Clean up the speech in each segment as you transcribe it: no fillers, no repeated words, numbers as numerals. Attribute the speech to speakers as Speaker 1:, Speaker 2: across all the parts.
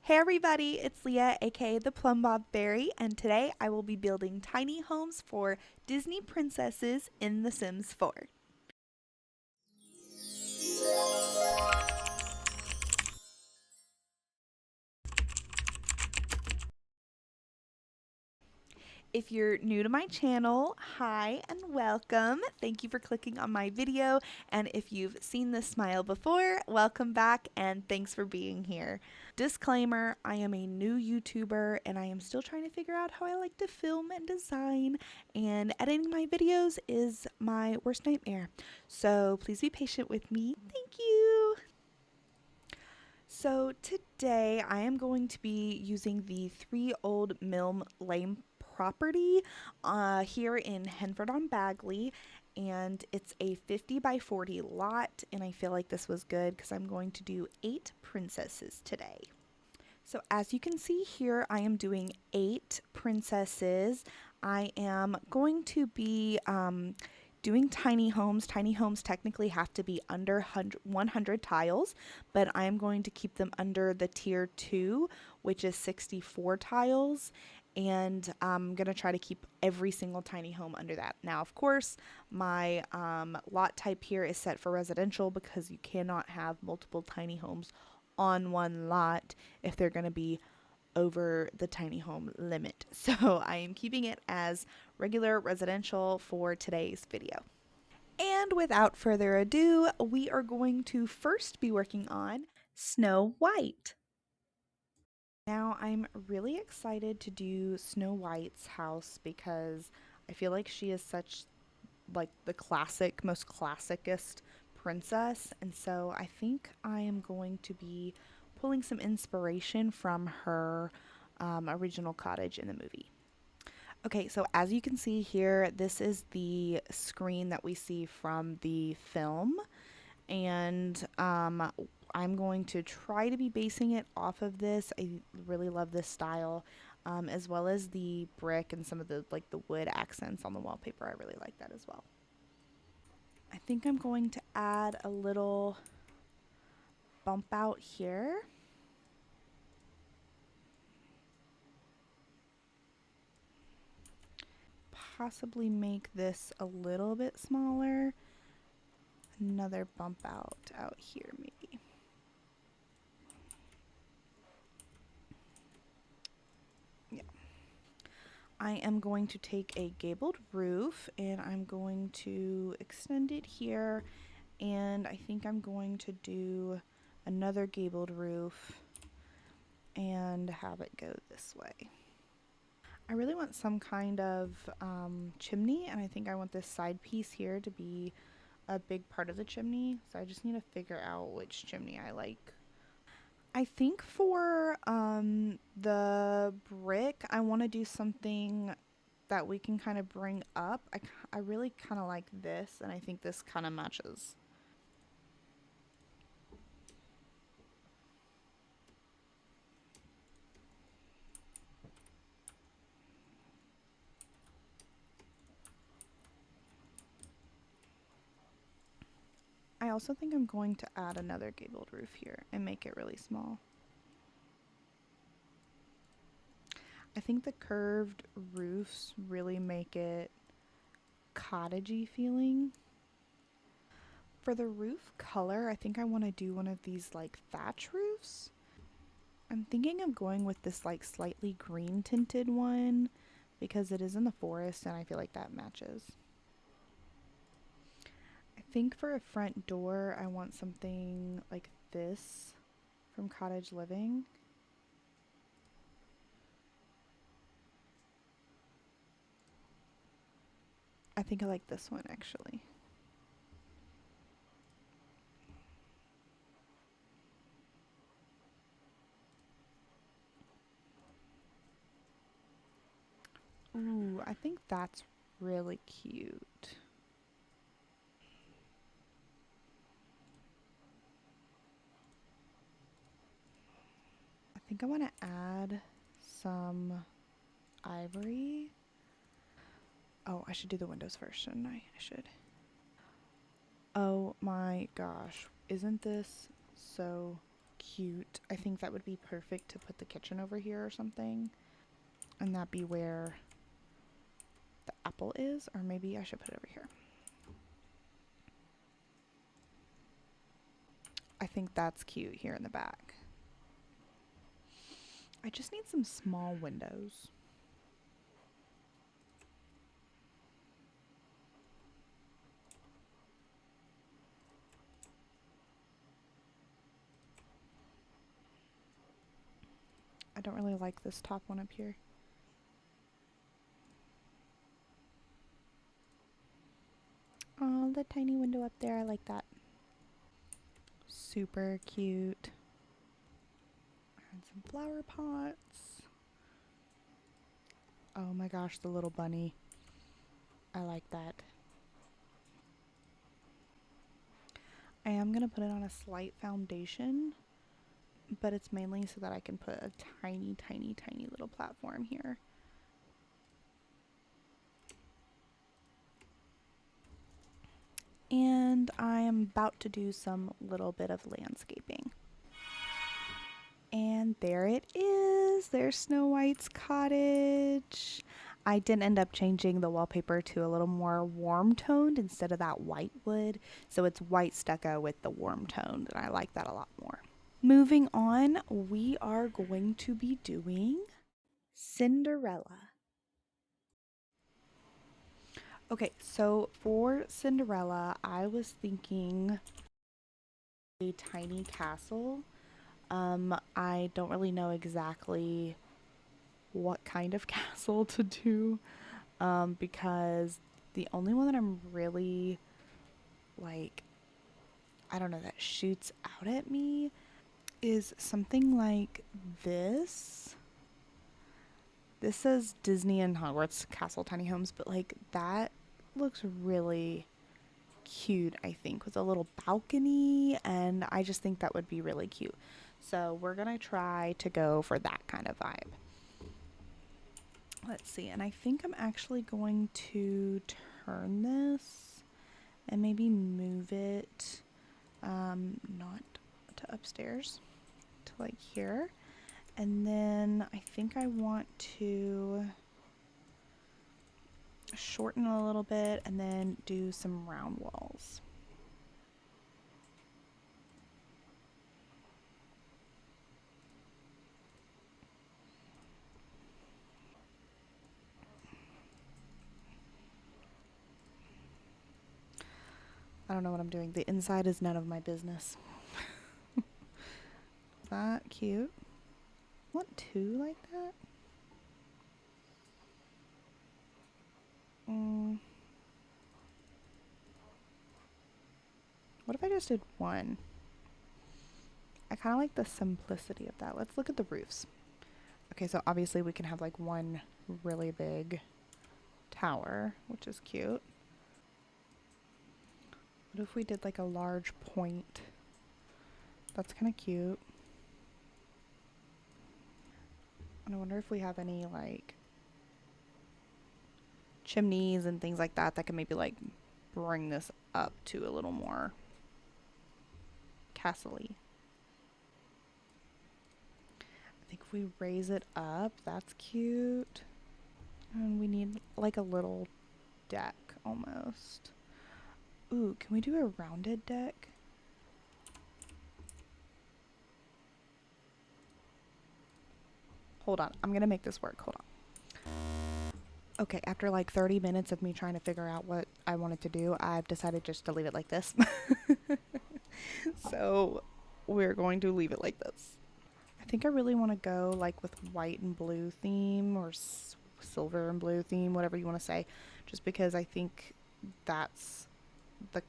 Speaker 1: Hey everybody, it's Leah, aka the PlumbobFairy, and today I will be building tiny homes for Disney princesses in The Sims 4. If you're new to my channel, hi and welcome. Thank you for clicking on my video, and if you've seen this smile before, welcome back and thanks for being here. Disclaimer, I am a new YouTuber and I am still trying to figure out how I like to film and design, and editing my videos is my worst nightmare. So please be patient with me. Thank you. So today I am going to be using the 3 Old Mill Lane property here in Henford on Bagley, and it's a 50 by 40 lot, and I feel like this was good because I'm going to do 8 princesses today. So as you can see here, I am doing 8 princesses. I am going to be doing tiny homes. Tiny homes technically have to be under 100 tiles, but I'm going to keep them under the tier 2, which is 64 tiles. And I'm going to try to keep every single tiny home under that. Now, of course, my lot type here is set for residential because you cannot have multiple tiny homes on one lot if they're going to be over the tiny home limit. So I am keeping it as regular residential for today's video. And without further ado, we are going to first be working on Snow White. Now I'm really excited to do Snow White's house because I feel like she is such like the classic, most classicest princess, and so I think I am going to be pulling some inspiration from her original cottage in the movie. Okay, so as you can see here, this is the screen that we see from the film, and I'm going to try to be basing it off of this. I really love this style, as well as the brick and some of the the wood accents on the wallpaper. I really like that as well. I think I'm going to add a little bump out here. Possibly make this a little bit smaller. Another bump out here maybe. Yeah. I am going to take a gabled roof and I'm going to extend it here, and I think I'm going to do another gabled roof and have it go this way. I really want some kind of chimney, and I think I want this side piece here to be a big part of the chimney, so I just need to figure out which chimney I like. I think for the brick, I want to do something that we can kind of bring up. I really kind of like this, and I think this kind of matches. I also think I'm going to add another gabled roof here and make it really small. I think the curved roofs really make it cottagey feeling. For the roof color, I think I want to do one of these like thatch roofs. I'm thinking of going with this like slightly green tinted one because it is in the forest and I feel like that matches. I think for a front door, I want something like this from Cottage Living. I think I like this one actually. Ooh, I think that's really cute. I think I want to add some ivory. Oh, I should do the windows first, shouldn't I? I should. Oh my gosh. Isn't this so cute. I think that would be perfect to put the kitchen over here or something. And that'd be where the apple is, or maybe I should put it over here. I think that's cute here in the back. I just need some small windows. I don't really like this top one up here. Oh, the tiny window up there, I like that. Super cute. And some flower pots. Oh my gosh, the little bunny. I like that. I am going to put it on a slight foundation, but it's mainly so that I can put a tiny, tiny, tiny little platform here. And I am about to do some little bit of landscaping. And there it is. There's Snow White's cottage. I did end up changing the wallpaper to a little more warm toned instead of that white wood. So it's white stucco with the warm toned, and I like that a lot more. Moving on, we are going to be doing Cinderella. Okay, so for Cinderella, I was thinking a tiny castle. I don't really know exactly what kind of castle to do, because the only one that I'm really like, I don't know, that shoots out at me is something like this. This says Disney and Hogwarts Castle Tiny Homes, but like that looks really cute, I think, with a little balcony, and I just think that would be really cute. So we're gonna try to go for that kind of vibe. Let's see, and I think I'm actually going to turn this and maybe move it not to upstairs, to like here. And then I think I want to shorten a little bit and then do some round walls. I don't know what I'm doing. The inside is none of my business. Is that cute? Want two like that? What if I just did one? I kind of like the simplicity of that. Let's look at the roofs. Okay, so obviously we can have like one really big tower, which is cute. What if we did like a large point? That's kind of cute. And I wonder if we have any like chimneys and things like that that can maybe like bring this up to a little more castle-y. I think if we raise it up, that's cute. And we need like a little deck almost. Ooh, can we do a rounded deck? Hold on, I'm gonna make this work. Hold on. Okay, after like 30 minutes of me trying to figure out what I wanted to do, I've decided just to leave it like this. So we're going to leave it like this. I think I really want to go like with white and blue theme, or silver and blue theme, whatever you want to say, just because I think that's the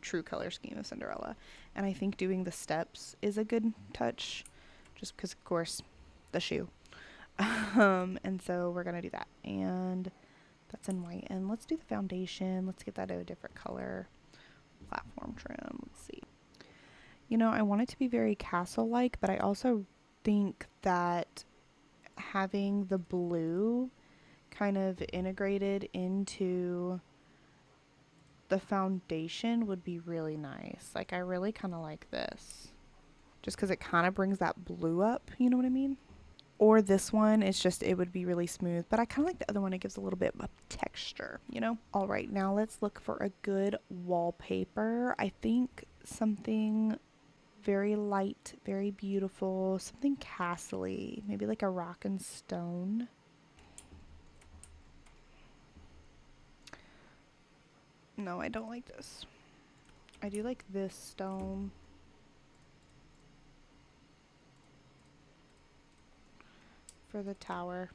Speaker 1: true color scheme of Cinderella. And I think doing the steps is a good touch, just because of course the shoe. And so we're gonna do that, and that's in white. And let's do the foundation. Let's get that a different color. Platform trim. Let's see. You know, I want it to be very castle-like, but I also think that having the blue kind of integrated into the foundation would be really nice. Like, I really kind of like this. just because it kind of brings that blue up, you know what I mean? Or this one, it's just, it would be really smooth. But I kind of like the other one. It gives a little bit of texture, you know? All right, now let's look for a good wallpaper. I think something very light, very beautiful, something castle-y. Maybe like a rock and stone. No, I don't like this. I do like this stone. For the tower.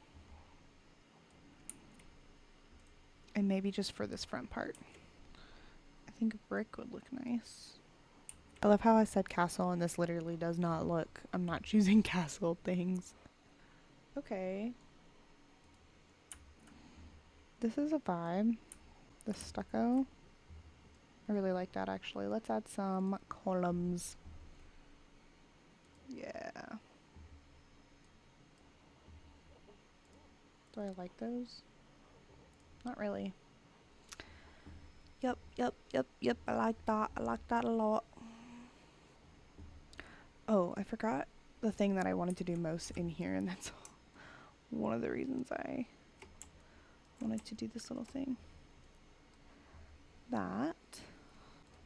Speaker 1: And maybe just for this front part. I think brick would look nice. I love how I said castle and this literally does not look. I'm not choosing castle things. Okay. This is a vibe. The stucco. I really like that actually. Let's add some columns. Yeah. Do I like those? Not really. Yep. I like that. I like that a lot. Oh, I forgot the thing that I wanted to do most in here, and that's one of the reasons I wanted to do this little thing. That.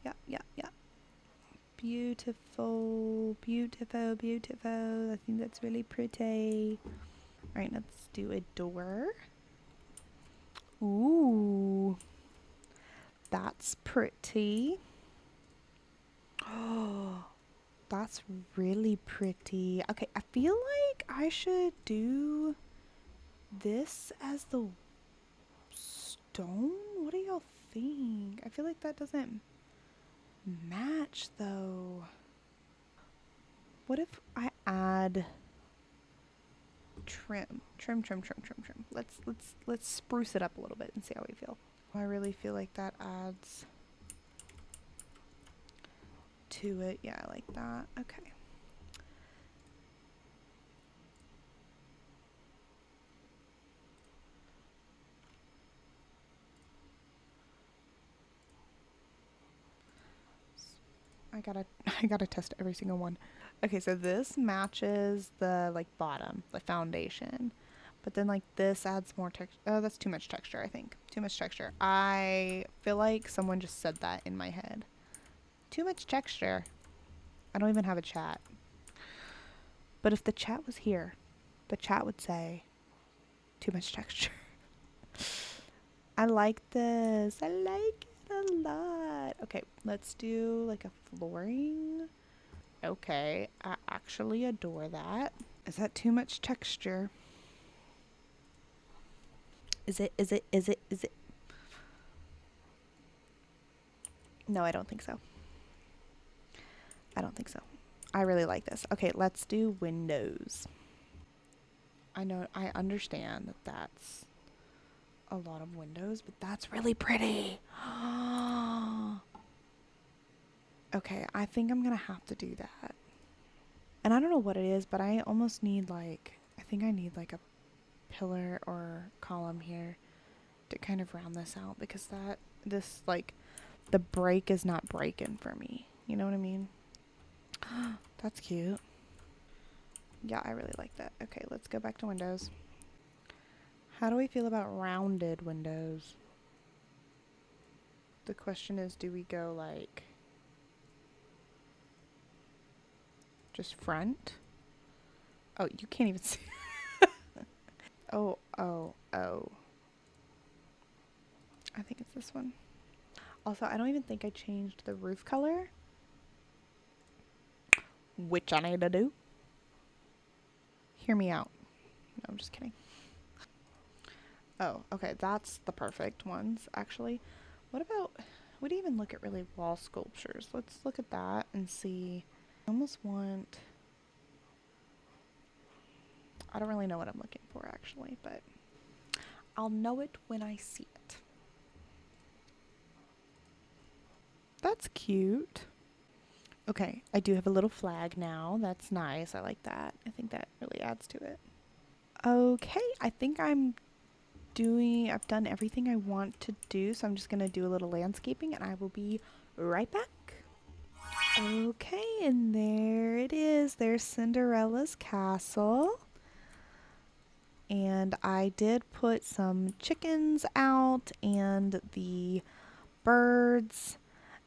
Speaker 1: Yeah. Beautiful. I think that's really pretty. Alright, let's do a door. Ooh. That's pretty. Oh, that's really pretty. Okay, I feel like I should do this as the stone. What do y'all think? I feel like that doesn't match though. What if I add trim? Let's spruce it up a little bit and see how we feel. I really feel like that adds to it. Yeah, I like that. Okay. I gotta test every single one. Okay, so this matches the like bottom, the foundation. But then like this adds more texture. Oh, that's too much texture, I think. Too much texture. I feel like someone just said that in my head. Too much texture. I don't even have a chat. But if the chat was here, the chat would say too much texture. I like this. I like it a lot. Okay, let's do like a flooring. Okay, I actually adore that. Is that too much texture? Is it? No, I don't think so. I really like this. Okay, let's do windows. I know, I understand that that's a lot of windows, but that's really pretty. Okay, I think I'm gonna have to do that. And I don't know what it is, but I almost need like, I think I need like a pillar or column here to kind of round this out, because this like, the break is not breaking for me. You know what I mean? That's cute. Yeah, I really like that. Okay, let's go back to windows. How do we feel about rounded windows? The question is, do we go like just front? Oh, you can't even see. Oh. I think it's this one. Also, I don't even think I changed the roof color, which I need to do. Hear me out. No, I'm just kidding. Oh, okay, that's the perfect ones, actually. What about, would even look at really wall sculptures? Let's look at that and see. I almost want, I don't really know what I'm looking for, actually, but I'll know it when I see it. That's cute. Okay, I do have a little flag now. That's nice. I like that. I think that really adds to it. Okay, I think I've done everything I want to do, so I'm just going to do a little landscaping and I will be right back. Okay, and there it is. There's Cinderella's castle. And I did put some chickens out and the birds,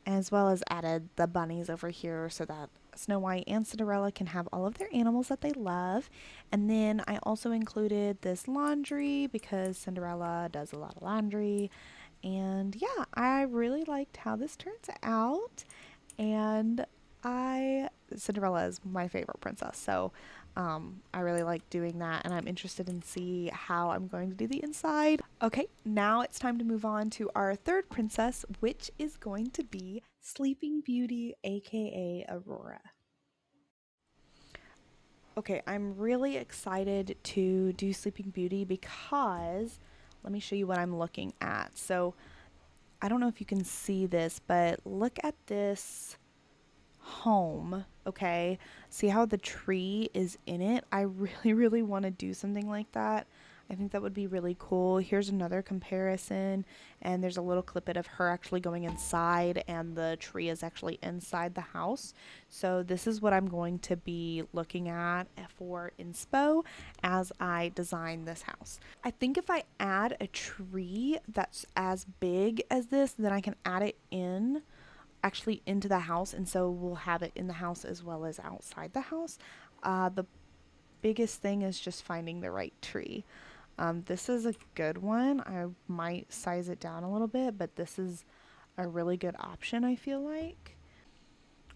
Speaker 1: as well as added the bunnies over here so that Snow White and Cinderella can have all of their animals that they love. And then I also included this laundry because Cinderella does a lot of laundry. And yeah, I really liked how this turns out. And Cinderella is my favorite princess, so I really like doing that, and I'm interested in see how I'm going to do the inside. Okay, now it's time to move on to our third princess, which is going to be Sleeping Beauty, aka Aurora. Okay, I'm really excited to do Sleeping Beauty because let me show you what I'm looking at. So I don't know if you can see this, but look at this home, okay? See how the tree is in it? I really, really want to do something like that. I think that would be really cool. Here's another comparison, and there's a little clip of her actually going inside, and the tree is actually inside the house. So this is what I'm going to be looking at for inspo as I design this house. I think if I add a tree that's as big as this, then I can add it in actually into the house, and so we'll have it in the house as well as outside the house. The biggest thing is just finding the right tree. This is a good one. I might size it down a little bit, but this is a really good option, I feel like.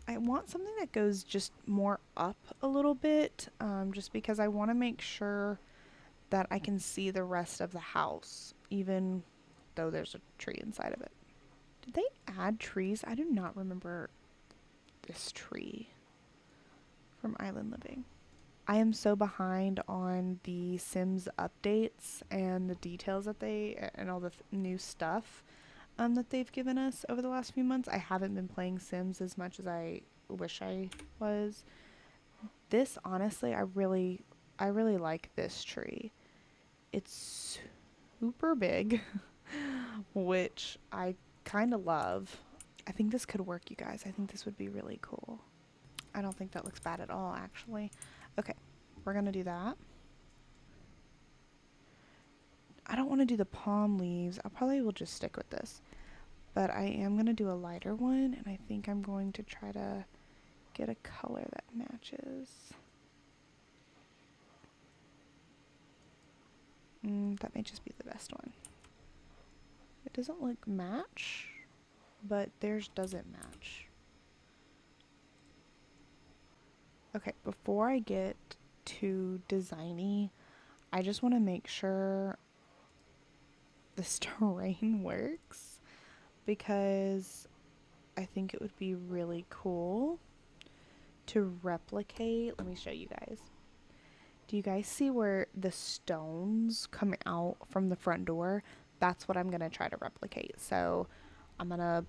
Speaker 1: I want something that goes just more up a little bit, just because I want to make sure that I can see the rest of the house, even though there's a tree inside of it. Did they add trees? I do not remember this tree from Island Living. I am so behind on the Sims updates and the details that and all the new stuff that they've given us over the last few months. I haven't been playing Sims as much as I wish I was. This, honestly, I really like this tree. It's super big, which I kind of love. I think this could work, you guys. I think this would be really cool. I don't think that looks bad at all, actually. Okay, we're gonna do that. I don't want to do the palm leaves. I probably will just stick with this. But I am gonna do a lighter one, and I think I'm going to try to get a color that matches. That may just be the best one. It doesn't look match, but theirs doesn't match. Okay, before I get too designy, I just want to make sure this terrain works, because I think it would be really cool to replicate. Let me show you guys. Do you guys see where the stones come out from the front door? That's what I'm going to try to replicate. So I'm going to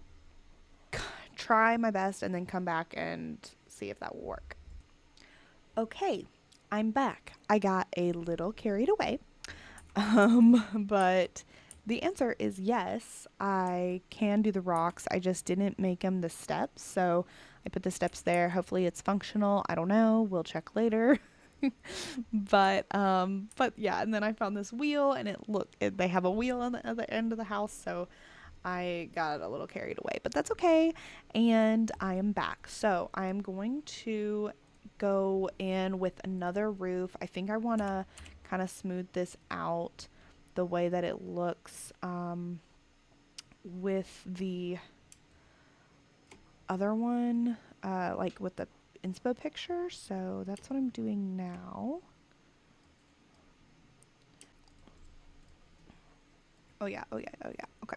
Speaker 1: try my best and then come back and see if that will work. Okay, I'm back. I got a little carried away. But the answer is yes, I can do the rocks. I just didn't make them the steps. So I put the steps there. Hopefully it's functional. I don't know. We'll check later. but yeah, and then I found this wheel, and they have a wheel on the other end of the house, so I got a little carried away, but that's okay. And I am back. So I'm going to go in with another roof. I think I want to kind of smooth this out the way that it looks with the other one, like with the inspo picture. So that's what I'm doing now. Oh yeah, oh yeah, oh yeah, okay.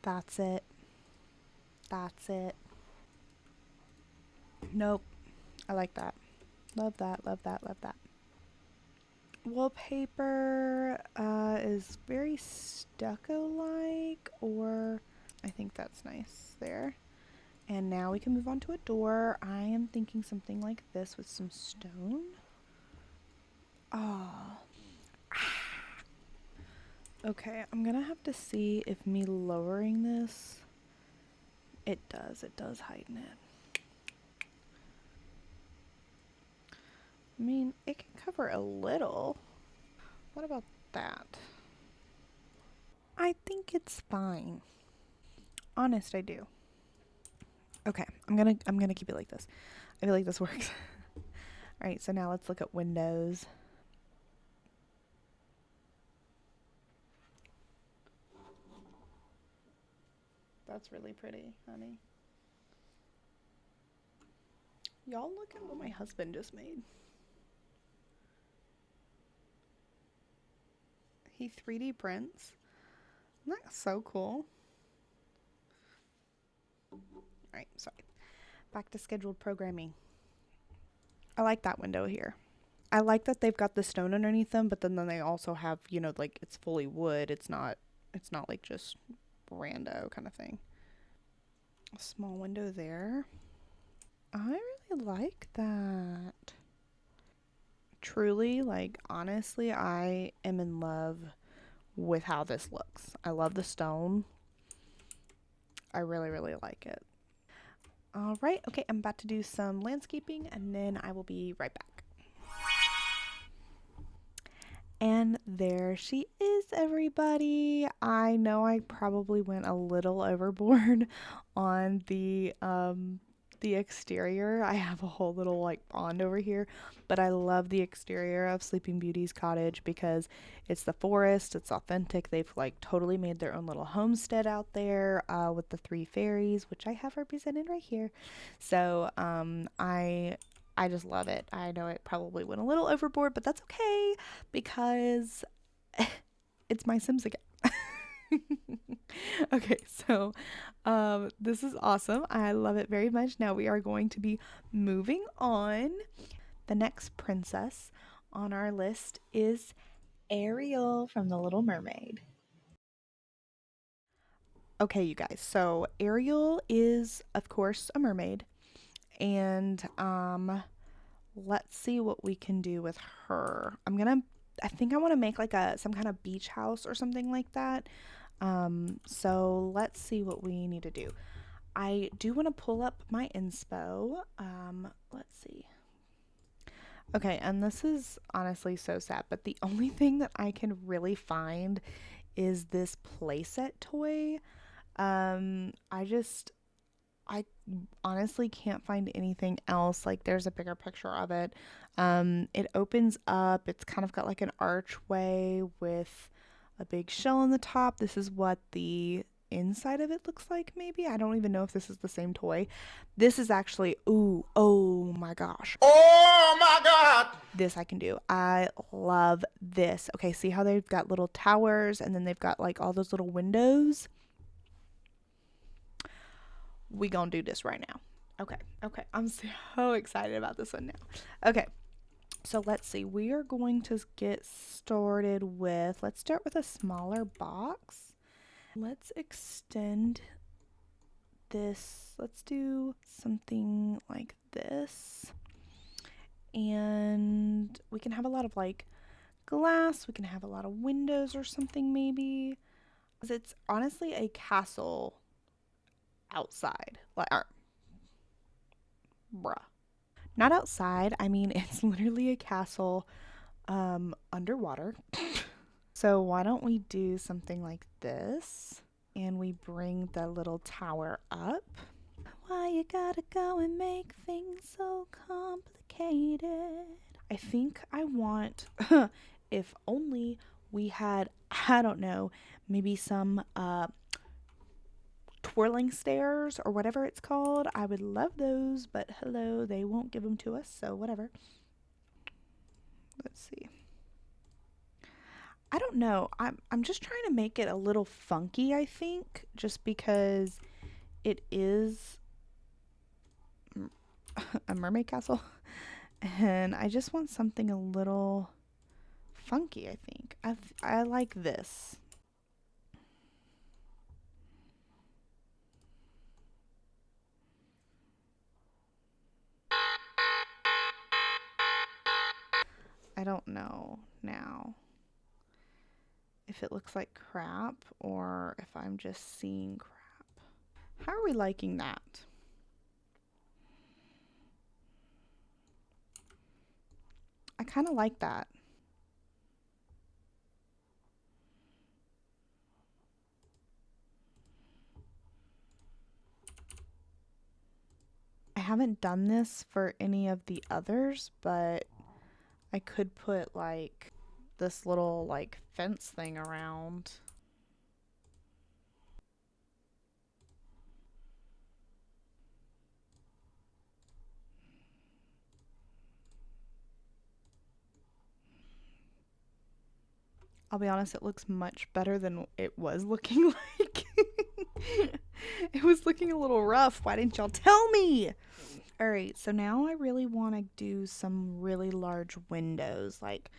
Speaker 1: That's it. That's it. Nope. I like that. Love that, love that, love that. Wallpaper is very stucco-like, or I think that's nice there. And now we can move on to a door. I am thinking something like this with some stone. Oh, Okay, I'm gonna have to see if me lowering this, it does heighten it. I mean, it can cover a little. What about that? I think it's fine. Honest, I do. Okay, I'm gonna keep it like this. I feel like this works. Alright, so now let's look at windows. That's really pretty, honey. Y'all look at what my husband just made. He 3D prints. Isn't that so cool? Alright, sorry. Back to scheduled programming. I like that window here. I like that they've got the stone underneath them, but then they also have, you know, like it's fully wood. It's not like just rando kind of thing. A small window there. I really like that. Truly, like, honestly, I am in love with how this looks. I love the stone. I really, really like it. All right, okay, I'm about to do some landscaping and then I will be right back. And there she is, everybody. I know I probably went a little overboard on the exterior. I have a whole little like pond over here, but I love the exterior of Sleeping Beauty's cottage because it's the forest, it's authentic. They've like totally made their own little homestead out there with the 3 fairies, which I have represented right here. So I just love it. I know it probably went a little overboard, but that's okay because it's my Sims again. Okay, so this is awesome. I love it very much. Now we are going to be moving on. The next princess on our list is Ariel from The Little Mermaid. Okay, you guys. So Ariel is, of course, a mermaid, and let's see what we can do with her. I think I want to make like some kind of beach house or something like that. So let's see what we need to do. I do want to pull up my inspo. Let's see. Okay, and this is honestly so sad, but the only thing that I can really find is this playset toy. I honestly can't find anything else. Like there's a bigger picture of it. It opens up. It's kind of got like an archway with a big shell on the top. This is what the inside of it looks like, maybe. I don't even know if this is the same toy. This is actually, ooh, oh my gosh.
Speaker 2: Oh my God!
Speaker 1: This I can do. I love this. Okay, see how they've got little towers and then they've got like all those little windows? We gonna do this right now. Okay. I'm so excited about this one now. Okay, so let's see. We are going to get started with, let's start with a smaller box. Let's extend this. Let's do something like this. And we can have a lot of like glass. We can have a lot of windows or something maybe. It's honestly a castle outside. Like, bruh. Not outside. I mean, it's literally a castle underwater. So why don't we do something like this? And we bring the little tower up. Why you gotta go and make things so complicated? I think I want, if only we had, I don't know, maybe some twirling stairs or whatever it's called. I would love those, but hello, they won't give them to us, so whatever. Let's see. I don't know. I'm just trying to make it a little funky, I think, just because it is a mermaid castle. And I just want something a little funky, I think. I like this. I don't know now if it looks like crap or if I'm just seeing crap. How are we liking that? I kind of like that. I haven't done this for any of the others, but I could put like this little like fence thing around. I'll be honest, it looks much better than it was looking like. It was looking a little rough. Why didn't y'all tell me? Alright, so now I really want to do some really large windows, like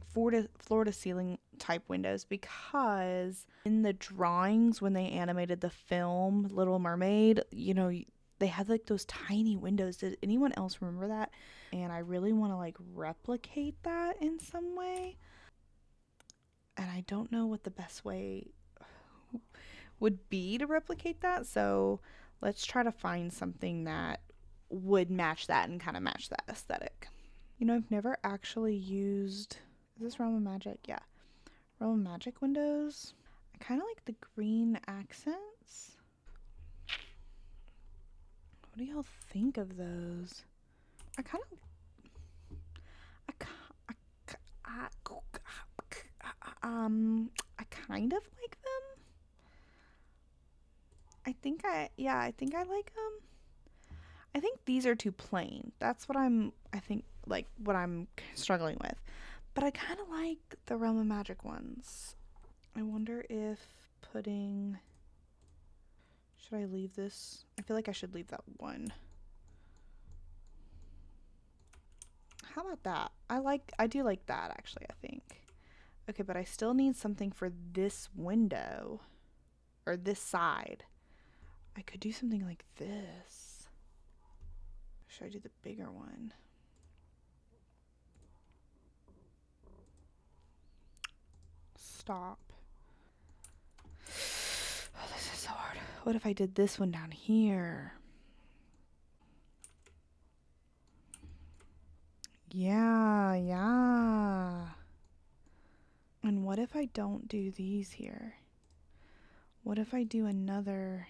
Speaker 1: floor to ceiling type windows, because in the drawings when they animated the film Little Mermaid, you know, they had like those tiny windows. Did anyone else remember that? And I really want to like replicate that in some way. And I don't know what the best way would be to replicate that. So let's try to find something that would match that and kind of match that aesthetic. You know, I've never actually used, is this Realm of Magic? Yeah. Realm of Magic windows. I kind of like the green accents. What do y'all think of those? I kind of, I kind of like them. I think I like them. I think these are too plain. That's what what I'm struggling with. But I kind of like the Realm of Magic ones. I wonder if putting, should I leave this? I feel like I should leave that one. How about that? I do like that actually, I think. Okay, but I still need something for this window or this side. I could do something like this. Should I do the bigger one? Stop. Oh, this is so hard. What if I did this one down here? Yeah. And what if I don't do these here? What if I do another?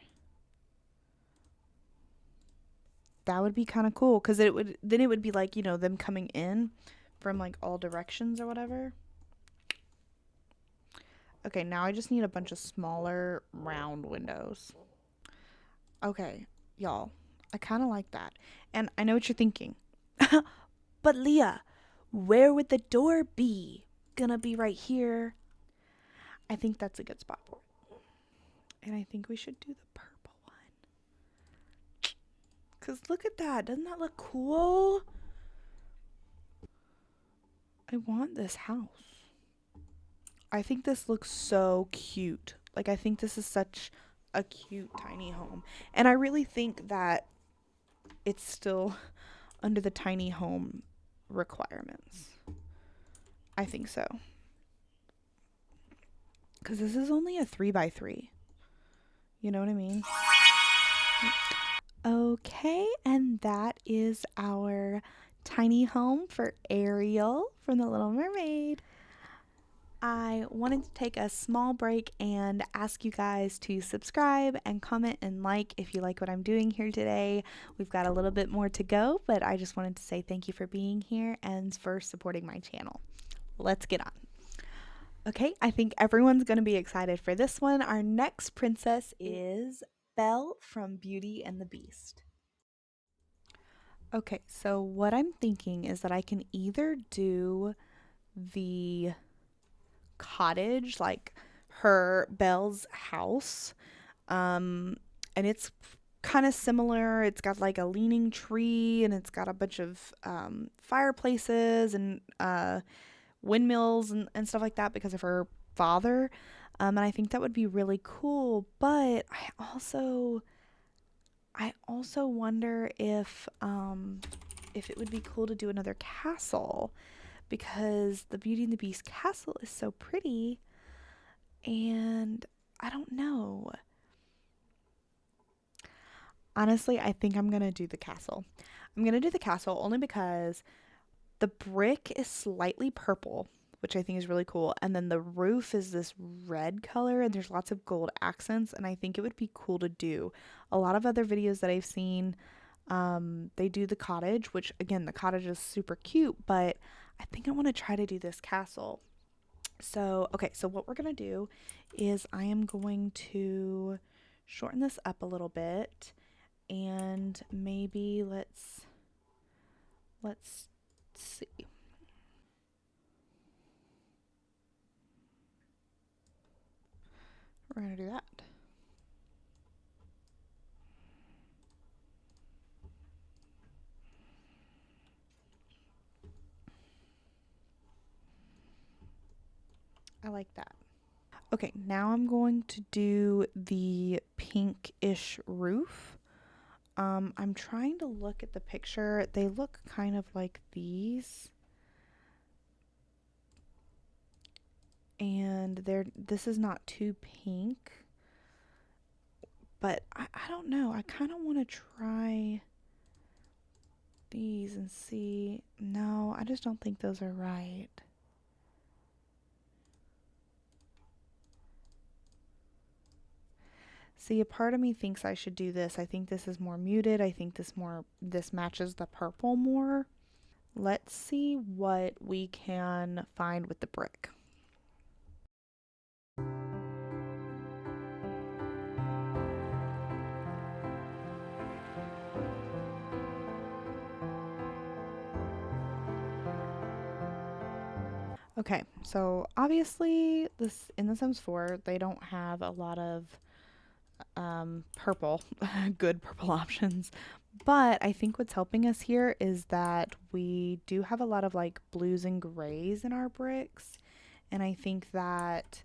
Speaker 1: That would be kind of cool, because it would be like, you know, them coming in from like all directions or whatever. Okay, now I just need a bunch of smaller round windows. Okay, y'all, I kind of like that. And I know what you're thinking. But Leah, where would the door be? Gonna be right here. I think that's a good spot for it. And I think we should do the purple one. Because look at that. Doesn't that look cool? I want this house. I think this looks so cute. Like, I think this is such a cute tiny home. And I really think that it's still under the tiny home requirements. I think so. Because this is only a 3x3. You know what I mean? Okay, and that is our tiny home for Ariel from The Little Mermaid. I wanted to take a small break and ask you guys to subscribe and comment and like if you like what I'm doing here today. We've got a little bit more to go, but I just wanted to say thank you for being here and for supporting my channel. Let's get on. Okay, I think everyone's going to be excited for this one. Our next princess is Belle from Beauty and the Beast. Okay, so what I'm thinking is that I can either do the cottage, like Belle's house, and it's kind of similar. It's got like a leaning tree and it's got a bunch of fireplaces and windmills and stuff like that because of her father. And I think that would be really cool. But I also wonder if it would be cool to do another castle, because the Beauty and the Beast castle is so pretty. And I don't know. Honestly, I think I'm going to do the castle. I'm going to do the castle only because the brick is slightly purple, which I think is really cool. And then the roof is this red color and there's lots of gold accents. And I think it would be cool to do. A lot of other videos that I've seen, they do the cottage, which again, the cottage is super cute, but I think I want to try to do this castle. So, okay, so what we're going to do is I am going to shorten this up a little bit and maybe let's see. We're going to do that. I like that. Okay, now I'm going to do the pinkish roof. I'm trying to look at the picture. They look kind of like these. And this is not too pink. But I don't know. I kind of want to try these and see. No, I just don't think those are right. See, a part of me thinks I should do this. I think this is more muted. I think this matches the purple more. Let's see what we can find with the brick. Okay, so obviously this in The Sims 4, they don't have a lot of purple, good purple options. But I think what's helping us here is that we do have a lot of like blues and grays in our bricks. And I think that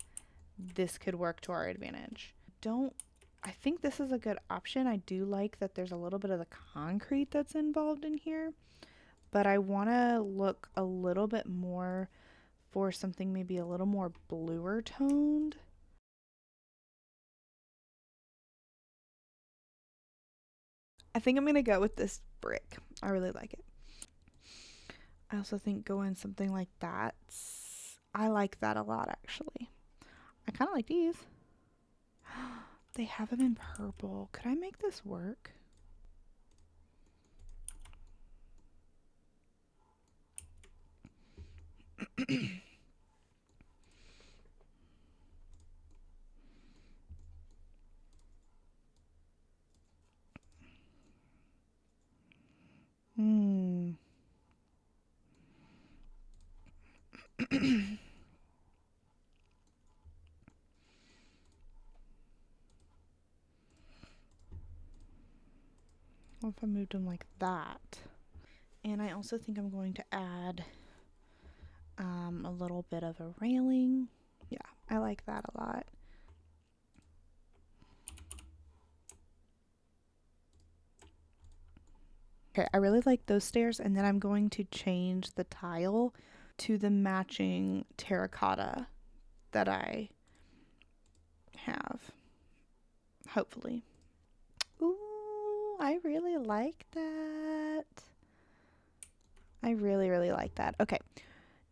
Speaker 1: this could work to our advantage. I think this is a good option. I do like that there's a little bit of the concrete that's involved in here. But I want to look a little bit more for something maybe a little more bluer toned. I think I'm going to go with this brick. I really like it. I also think going something like that. I like that a lot, actually. I kind of like these. They have them in purple. Could I make this work? Hmm. What if I moved them like that? And I also think I'm going to add a little bit of a railing. Yeah, I like that a lot. Okay, I really like those stairs, and then I'm going to change the tile to the matching terracotta that I have. Hopefully. Ooh, I really like that. I really, really like that. Okay,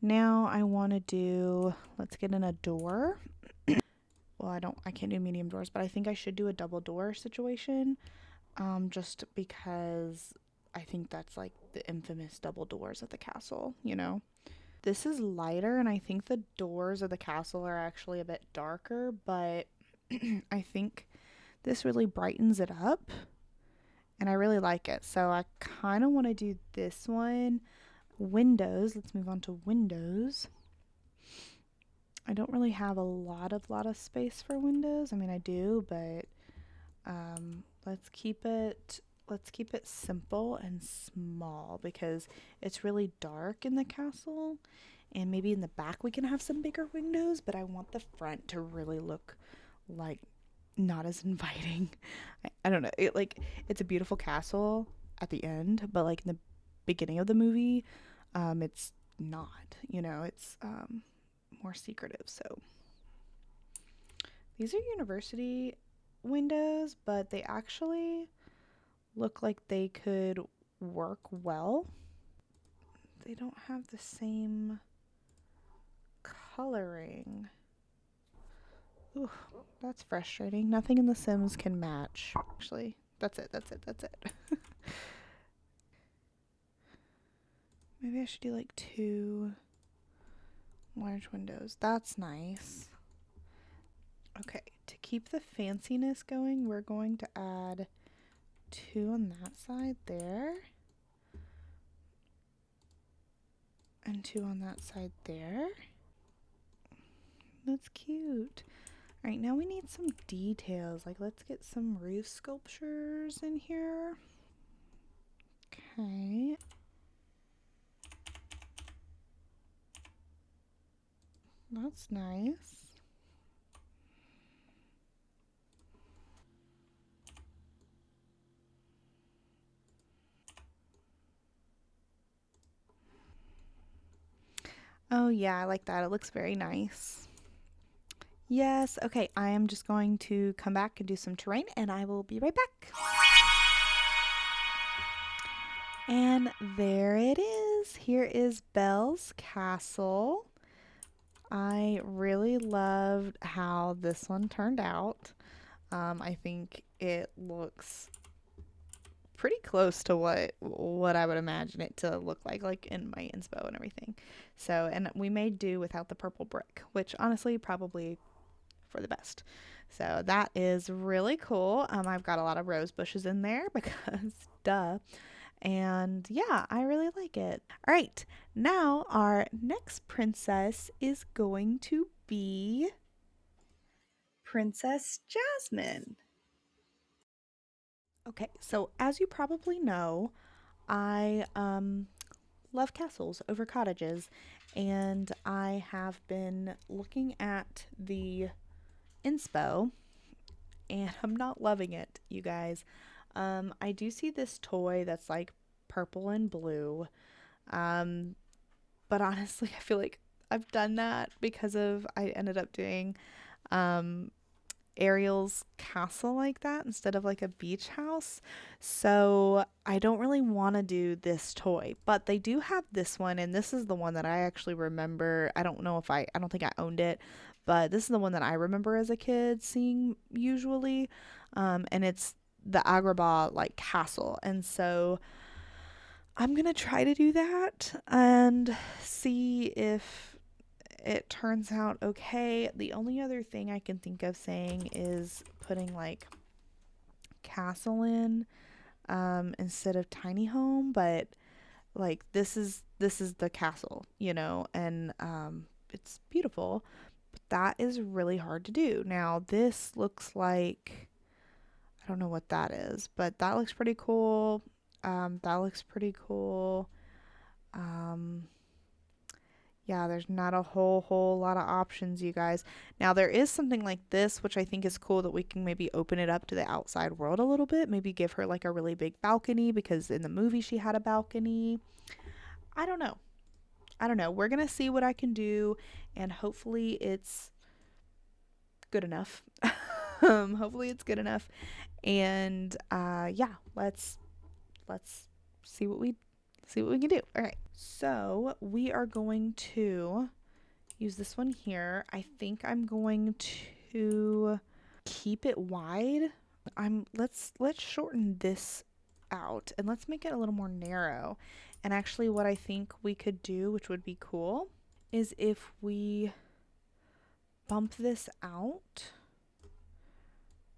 Speaker 1: now I want to do, let's get in a door. Well, I can't do medium doors, but I think I should do a double door situation. Just because I think that's like the infamous double doors at the castle, you know? This is lighter, and I think the doors of the castle are actually a bit darker, but I think this really brightens it up, and I really like it. So I kind of want to do this one. Windows, let's move on to windows. I don't really have a lot of space for windows. I mean, I do, but let's keep it simple and small because it's really dark in the castle, and maybe in the back we can have some bigger windows, but I want the front to really look like not as inviting. I don't know. It's a beautiful castle at the end, but like in the beginning of the movie, it's not, it's more secretive. So These are university windows, but they actually look like they could work well. They don't have the same coloring. Ooh, that's frustrating. Nothing in The Sims can match. Actually, that's it. Maybe I should do like 2 large windows. That's nice. Okay, to keep the fanciness going, we're going to add 2 on that side there. And 2 on that side there. That's cute. All right, now we need some details. Like, let's get some roof sculptures in here. Okay. That's nice. Oh yeah, I like that. It looks very nice. Yes, okay, I am just going to come back and do some terrain and I will be right back. And there it is. Here is Belle's castle. I really loved how this one turned out. I think it looks pretty close to what I would imagine it to look like in my inspo and everything. So, and we may do without the purple brick, which honestly probably for the best. So that is really cool. I've got a lot of rose bushes in there because duh. And yeah, I really like it. All right, now our next princess is going to be Princess Jasmine. Okay, so as you probably know, I love castles over cottages, and I have been looking at the inspo, and I'm not loving it, you guys. I do see this toy that's like purple and blue, um, but honestly, I feel like I've done that because of I ended up doing um, Ariel's castle like that instead of like a beach house. So I don't really want to do this toy, but they do have this one, and this is the one that I actually remember. I don't know if I don't think I owned it, but this is the one that I remember as a kid seeing usually. And it's the Agrabah like castle. And so I'm gonna try to do that and see if it turns out okay. The only other thing I can think of saying is putting like castle in instead of tiny home, but like this is the castle, and it's beautiful. But that is really hard to do. Now this looks like I don't know what that is, but that looks pretty cool. That looks pretty cool. Um, Yeah, there's not a whole lot of options, you guys. Now there is something like this, which I think is cool that we can maybe open it up to the outside world a little bit. Maybe give her like a really big balcony because in the movie she had a balcony. I don't know. I don't know. We're gonna see what I can do, and hopefully it's good enough. Hopefully it's good enough. And yeah, let's see what we can do. All right. So we are going to use this one here. I think I'm going to keep it wide. Let's shorten this out and let's make it a little more narrow. And actually what I think we could do, which would be cool, is if we bump this out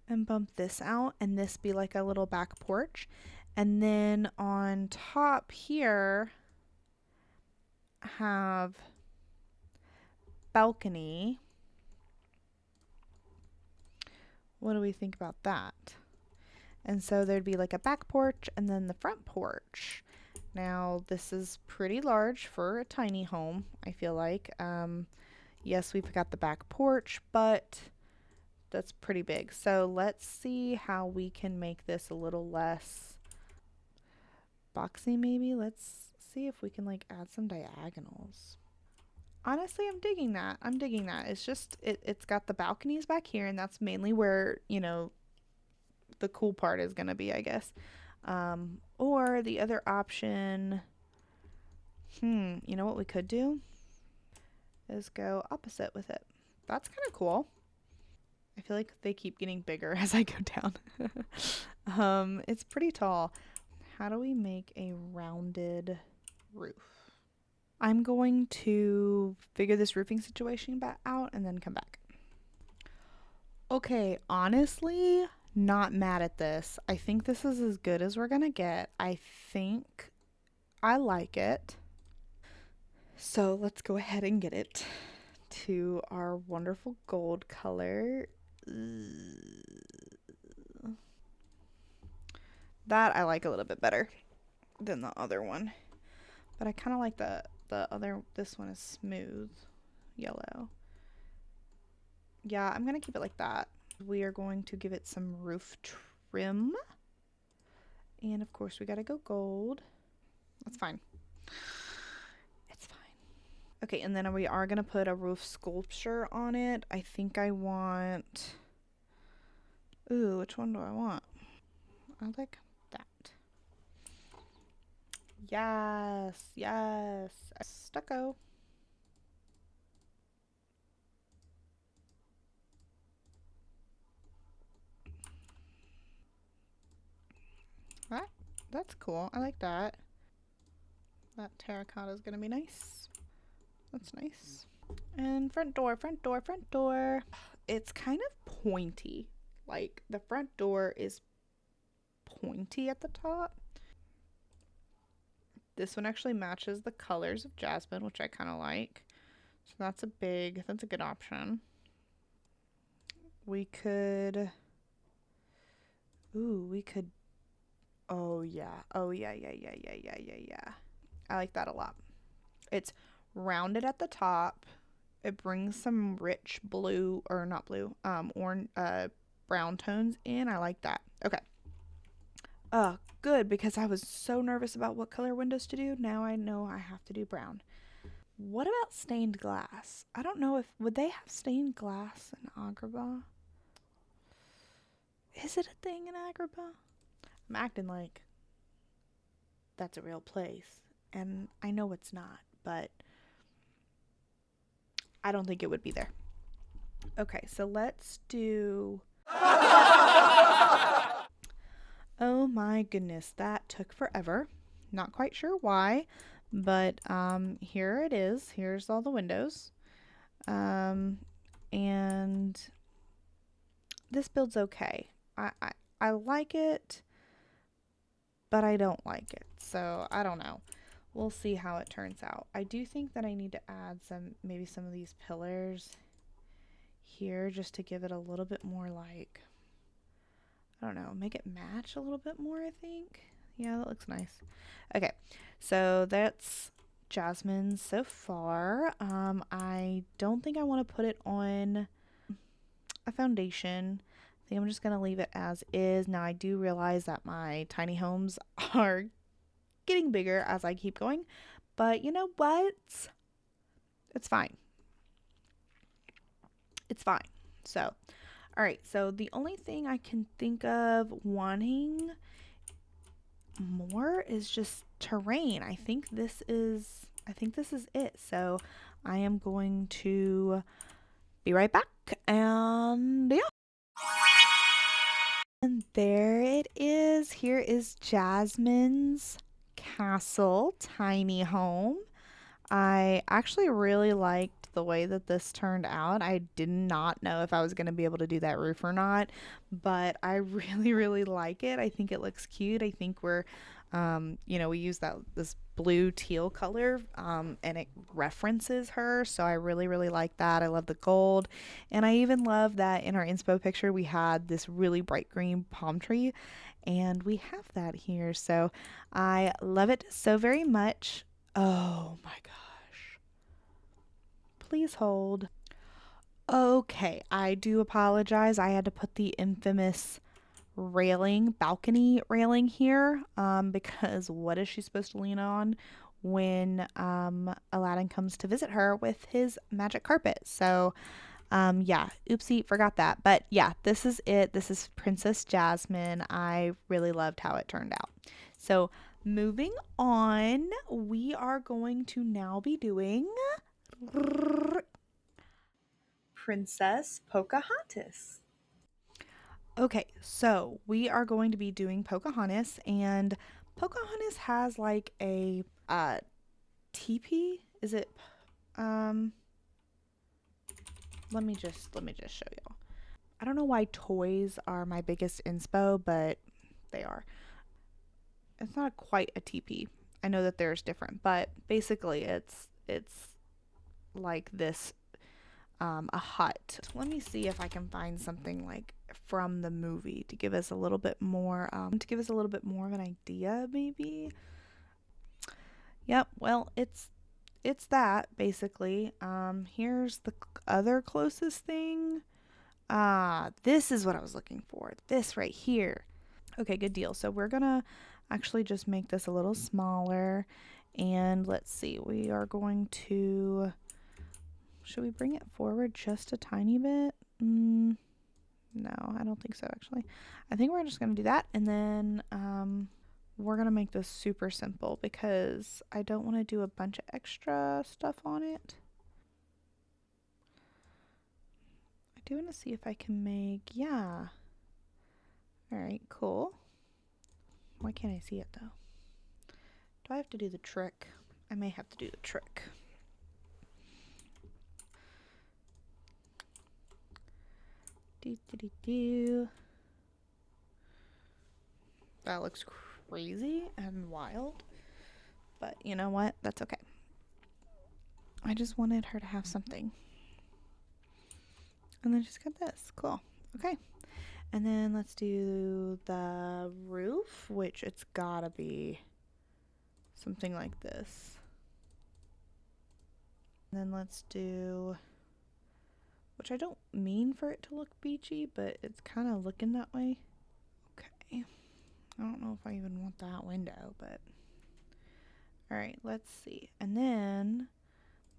Speaker 1: and bump this out and this be like a little back porch. And then on top here have balcony. What do we think about that? And so there'd be like a back porch and then the front porch. Now this is pretty large for a tiny home, I feel like. Yes, we've got the back porch, but that's pretty big. So let's see how we can make this a little less boxy maybe. Let's see if we can like add some diagonals. honestly, I'm digging that. I'm digging that. It's just it's got the balconies back here, and that's mainly where, you know, the cool part is gonna be, I guess. Or the other option, you know what we could do is go opposite with it. That's kind of cool. I feel like they keep getting bigger as I go down. It's pretty tall. How do we make a rounded roof? I'm going to figure this roofing situation out and then come back. Okay, honestly, not mad at this. I think this is as good as we're gonna get. I think I like it. So let's go ahead and get it to our wonderful gold color. That I like a little bit better than the other one. But I kind of like the other, this one is smooth yellow. Yeah, I'm going to keep it like that. We are going to give it some roof trim. And of course we got to go gold. That's fine. It's fine. Okay, and then we are going to put a roof sculpture on it. I think I want... Ooh, which one do I want? I like that. Yes, yes. Stucco. That's cool. I like that. That terracotta is going to be nice. That's nice. And front door, front door, front door. It's kind of pointy. Like the front door is pointy at the top. This one actually matches the colors of Jasmine, which I kind of like. So that's a good option. We could, oh yeah. Oh yeah, yeah, yeah, yeah, yeah, yeah, yeah. I like that a lot. It's rounded at the top. It brings some rich blue, or not blue, orange, brown tones in. I like that. Okay. Good, because I was so nervous about what color windows to do. Now I know I have to do brown. What about stained glass? I don't know if, would they have stained glass in Agrabah? Is it a thing in Agrabah? I'm acting like that's a real place. And I know it's not, but I don't think it would be there. Okay, so let's do... Oh my goodness, that took forever. Not quite sure why, but here it is. Here's all the windows. And this build's okay. I like it, but I don't like it. So I don't know. We'll see how it turns out. I do think that I need to add maybe some of these pillars here just to give it a little bit more, like, I don't know, make it match a little bit more, I think. Yeah, that looks nice. Okay, so that's Jasmine so far. I don't think I want to put it on a foundation. I think I'm just going to leave it as is. Now, I do realize that my tiny homes are getting bigger as I keep going, but you know what? It's fine. It's fine. So, all right. So the only thing I can think of wanting more is just terrain. I think this is it. So I am going to be right back, and yeah. And there it is. Here is Jasmine's castle tiny home. I actually really liked the way that this turned out. I did not know if I was going to be able to do that roof or not, but I really, really like it. I think it looks cute. I think we use this blue teal color, and it references her. So I really, really like that. I love the gold. And I even love that in our inspo picture, we had this really bright green palm tree, and we have that here. So I love it so very much. Oh my gosh. Please hold. Okay, I do apologize. I had to put the infamous balcony railing here, because what is she supposed to lean on when Aladdin comes to visit her with his magic carpet. So yeah, oopsie, forgot that. But yeah, this is it. This is Princess Jasmine. I really loved how it turned out. So moving on, we are going to now be doing Princess Pocahontas. Okay, so we are going to be doing Pocahontas, and Pocahontas has like a teepee. Is it let me just show y'all. I don't know why toys are my biggest inspo, but they are. It's not quite a teepee. I know that there's different, but basically it's like this a hut. Let me see if I can find something like from the movie to give us a little bit more of an idea maybe. Yep, well, it's that basically. Here's the other closest thing. This is what I was looking for. This right here. Okay, good deal. So we're gonna actually just make this a little smaller, and let's see. We are going to. Should we bring it forward just a tiny bit? No, I don't think so actually. I think we're just gonna do that, and then we're gonna make this super simple because I don't want to do a bunch of extra stuff on it. I do want to see if I can make, yeah. Alright, cool. Why can't I see it though? Do I have to do the trick? I may have to do the trick. That looks crazy and wild, but you know what? That's okay. I just wanted her to have something. And then she's got this. Cool. Okay. And then let's do the roof, which it's gotta be something like this. And then let's do, which I don't mean for it to look beachy, but it's kind of looking that way. Okay. I don't know if I even want that window, but alright, let's see. And then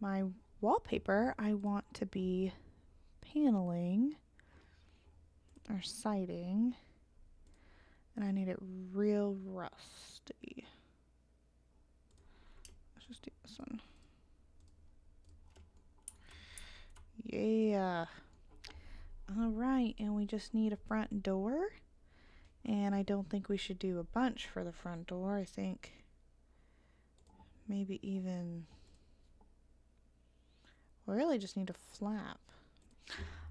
Speaker 1: my wallpaper, I want to be paneling or siding, and I need it real rusty. Let's just do this one. Yeah. Alright, and we just need a front door. And I don't think we should do a bunch for the front door. I think maybe even, we really just need a flap.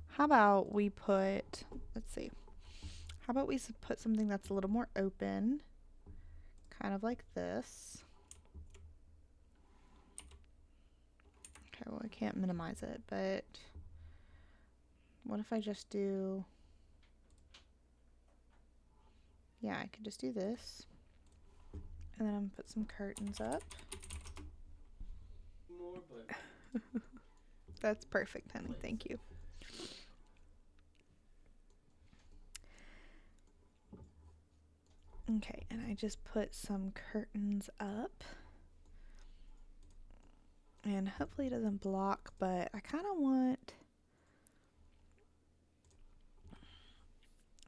Speaker 1: How about we put, let's see, how about we put something that's a little more open, kind of like this. Okay, well, I can't minimize it, but what if I just do, yeah, I could just do this. And then I'm gonna put some curtains up.
Speaker 2: More, but
Speaker 1: That's perfect, honey. Thank you. Okay, and I just put some curtains up. And hopefully it doesn't block, but I kind of want,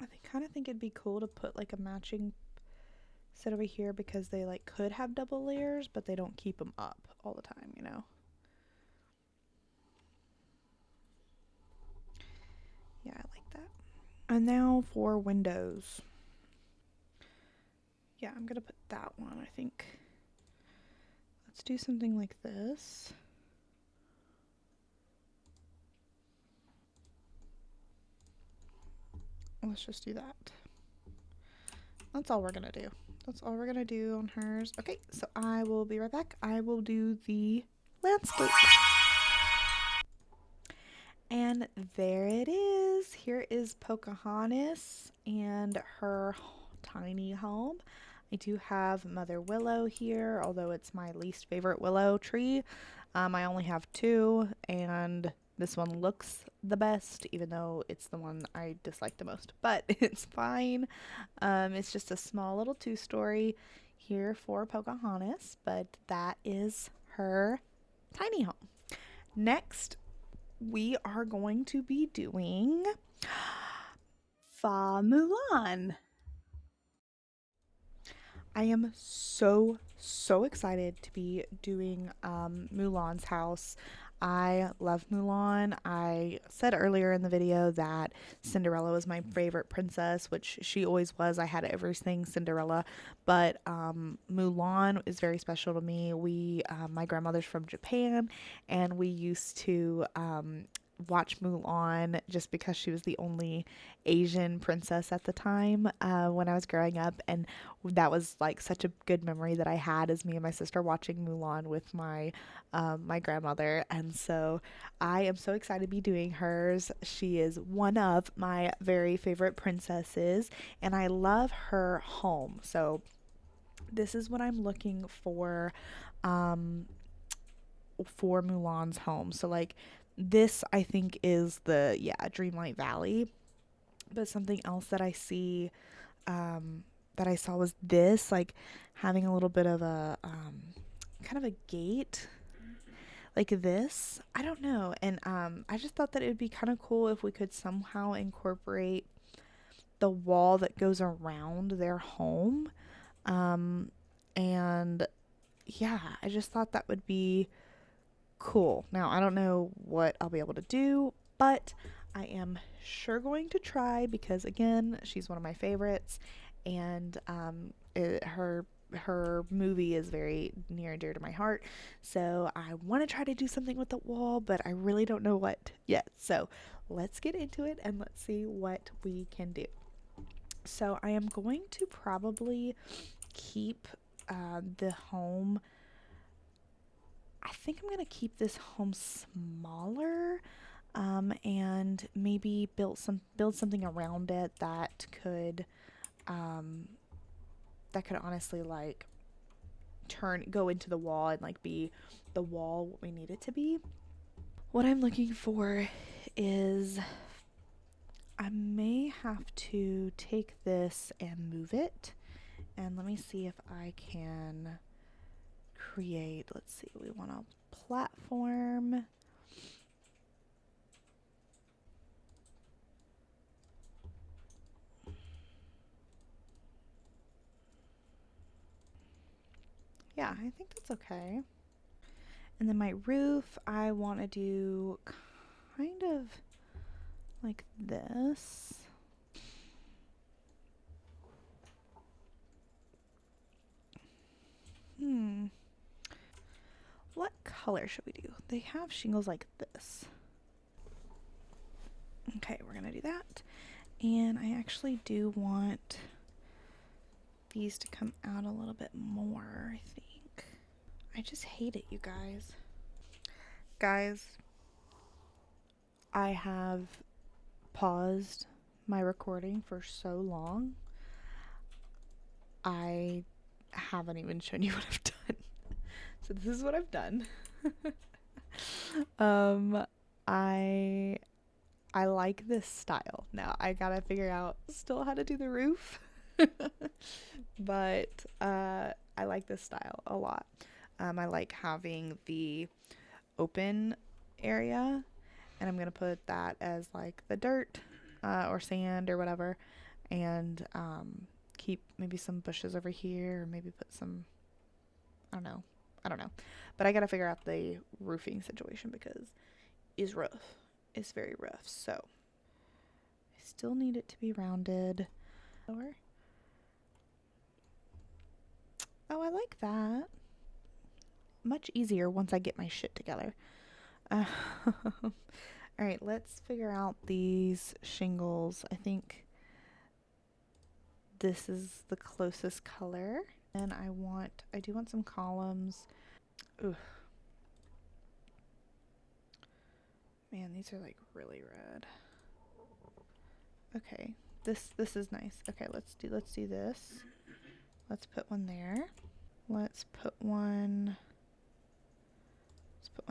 Speaker 1: I kind of think it'd be cool to put like a matching set over here because they like could have double layers, but they don't keep them up all the time, you know? Yeah, I like that. And now for windows. Yeah, I'm gonna put that one, I think. Let's do something like this. Let's just do that. That's all we're gonna do. That's all we're gonna do on hers. Okay, so I will be right back. I will do the landscape. And there it is. Here is Pocahontas and her tiny home. I do have Mother Willow here, although it's my least favorite willow tree. I only have two, and this one looks the best, even though it's the one I dislike the most. But it's fine. It's just a small little two-story. here for Pocahontas, but that is her tiny home. Next, we are going to be doing
Speaker 3: Fa Mulan.
Speaker 1: I am so excited to be doing Mulan's house. I love Mulan. I said earlier in the video that Cinderella was my favorite princess, which she always was. I had everything Cinderella, but Mulan is very special to me. My grandmother's from Japan, and we used to watch Mulan just because she was the only Asian princess at the time when I was growing up, and that was like such a good memory that I had as me and my sister watching Mulan with my grandmother. And so I am so excited to be doing hers. She is one of my very favorite princesses, and I love her home. So this is what I'm looking for Mulan's home. So like this I think is the Dreamlight Valley. But something else that I see that I saw was this, like having a little bit of a kind of a gate like this. I don't know. And I just thought that it would be kind of cool if we could somehow incorporate the wall that goes around their home. And yeah, I just thought that would be cool. Now, I don't know what I'll be able to do, but I am sure going to try because, again, she's one of my favorites, and her movie is very near and dear to my heart. So I want to try to do something with the wall, but I really don't know what yet. So let's get into it and let's see what we can do. So I am going to probably keep the home. I think I'm going to keep this home smaller, and maybe build something around it that could honestly like go into the wall and like be the wall what we need it to be. What I'm looking for is I may have to take this and move it, and let me see if I can create, let's see, we want a platform. Yeah, I think that's okay. And then my roof, I want to do kind of like this. What color should we do? They have shingles like this. Okay, we're gonna do that. And I actually do want these to come out a little bit more, I think. I just hate it, you guys. Guys, I have paused my recording for so long. I haven't even shown you what I've done. So this is what I've done. I like this style. Now I gotta figure out still how to do the roof. But I like this style a lot. I like having the open area, and I'm gonna put that as like the dirt or sand or whatever, and keep maybe some bushes over here, or maybe put some, I don't know, but I gotta figure out the roofing situation because it's rough. It's very rough. So I still need it to be rounded. Oh, I like that. Much easier once I get my shit together. All right, let's figure out these shingles. I think this is the closest color. And I do want some columns. Ooh. Man, these are like really red. Okay, this is nice. Okay, let's do this. Let's put one there. Let's put one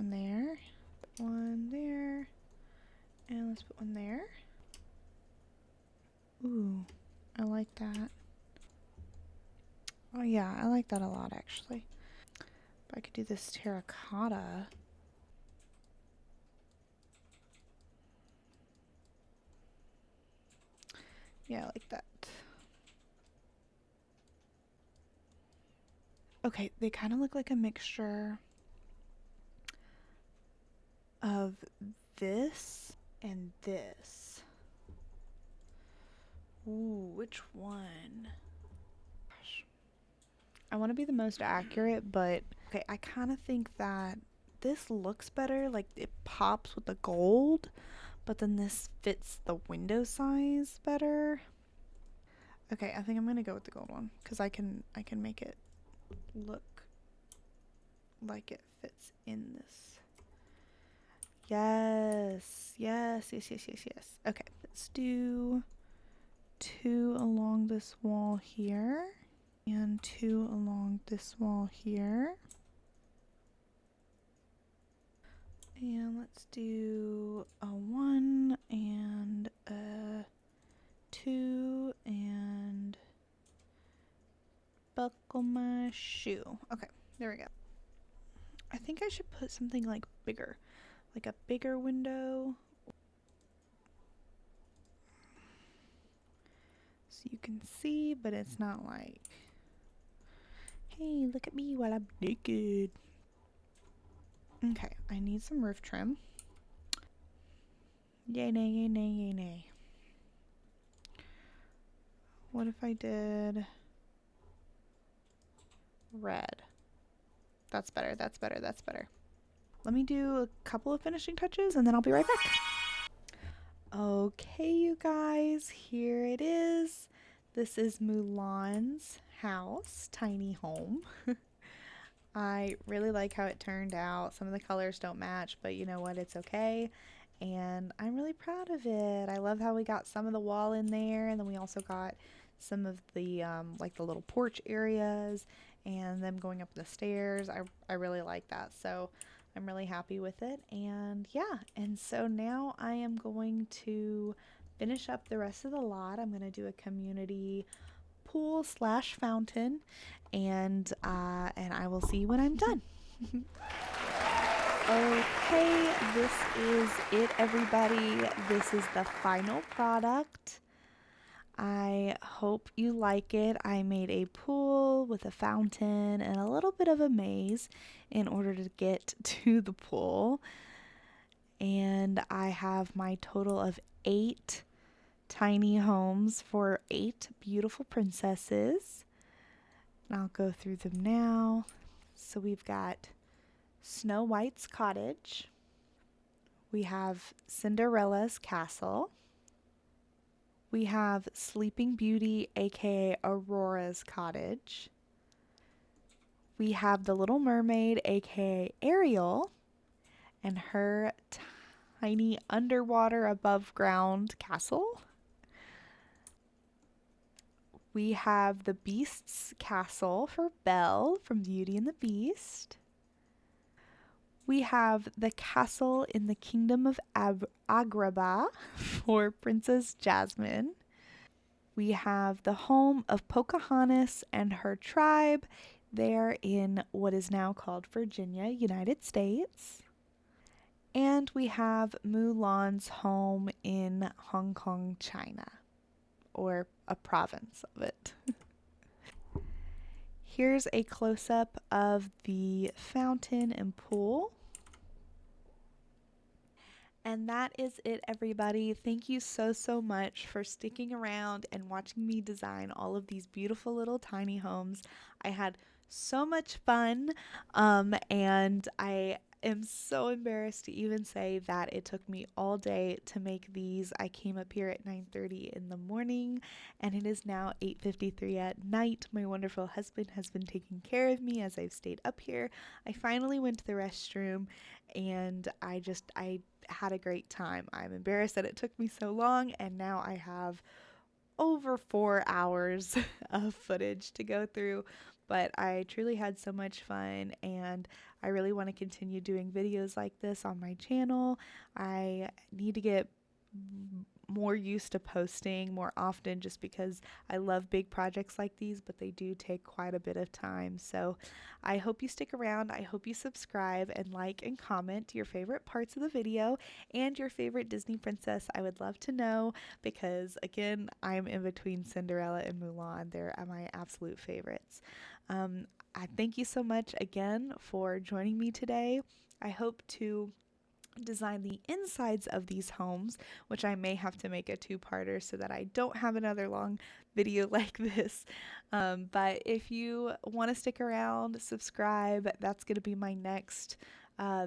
Speaker 1: there. Put one there. And let's put one there. Ooh, I like that. Oh yeah, I like that a lot actually. If I could do this terracotta. Yeah, I like that. Okay, they kind of look like a mixture of this and this. Ooh, which one? Gosh. I want to be the most accurate, but okay, I kind of think that this looks better. Like it pops with the gold, but then this fits the window size better. Okay, I think I'm gonna go with the gold one because I can make it look like it fits in this. Yes, yes, yes, yes, yes, yes. Okay, let's do 2 along this wall here and 2 along this wall here. And let's do a 1 and a 2 and buckle my shoe. Okay, there we go. I think I should put something like bigger, like a bigger window. So you can see, but it's not like, hey, look at me while I'm naked. Okay, I need some roof trim. Yay, nay, yay, nay, yay, nay. What if I did red? That's better, that's better, that's better. Let me do a couple of finishing touches and then I'll be right back. Okay, you guys, here it is. This is Mulan's house, tiny home. I really like how it turned out. Some of the colors don't match, but you know what? It's okay. And I'm really proud of it. I love how we got some of the wall in there, and then we also got some of the like the little porch areas and them going up the stairs. I really like that. So I'm really happy with it. And yeah, and so now I am going to finish up the rest of the lot. I'm going to do a community pool slash fountain, and I will see you when I'm done. Okay, this is it, everybody. This is the final product. I hope you like it. I made a pool with a fountain and a little bit of a maze in order to get to the pool. And I have my total of 8 tiny homes for 8 beautiful princesses. And I'll go through them now. So we've got Snow White's cottage. We have Cinderella's castle. We have Sleeping Beauty, aka Aurora's cottage. We have the Little Mermaid, aka Ariel, and her tiny underwater above ground castle. We have the Beast's castle for Belle from Beauty and the Beast. We have the castle in the kingdom of Agrabah for Princess Jasmine. We have the home of Pocahontas and her tribe there in what is now called Virginia, United States. And we have Mulan's home in Hong Kong, China, or a province of it. Here's a close-up of the fountain and pool. And that is it, everybody. Thank you so, so much for sticking around and watching me design all of these beautiful little tiny homes. I had so much fun, and I am so embarrassed to even say that it took me all day to make these. I came up here at 9:30 in the morning, and it is now 8:53 at night. My wonderful husband has been taking care of me as I've stayed up here. I finally went to the restroom, and I had a great time. I'm embarrassed that it took me so long, and now I have over 4 hours of footage to go through, but I truly had so much fun, and I really want to continue doing videos like this on my channel. I need to get more used to posting more often just because I love big projects like these, but they do take quite a bit of time. So I hope you stick around. I hope you subscribe and like and comment your favorite parts of the video and your favorite Disney princess. I would love to know because, again, I'm in between Cinderella and Mulan. They're my absolute favorites. I thank you so much again for joining me today. I hope to design the insides of these homes, which I may have to make a two-parter so that I don't have another long video like this. But if you want to stick around, subscribe. That's going to be my next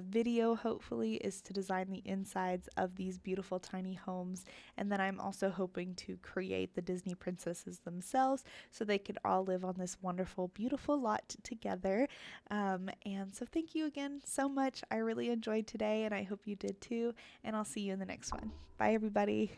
Speaker 1: video, hopefully, is to design the insides of these beautiful tiny homes. And then I'm also hoping to create the Disney princesses themselves so they could all live on this wonderful, beautiful lot together. And so thank you again so much. I really enjoyed today and I hope you did too. And I'll see you in the next one. Bye, everybody.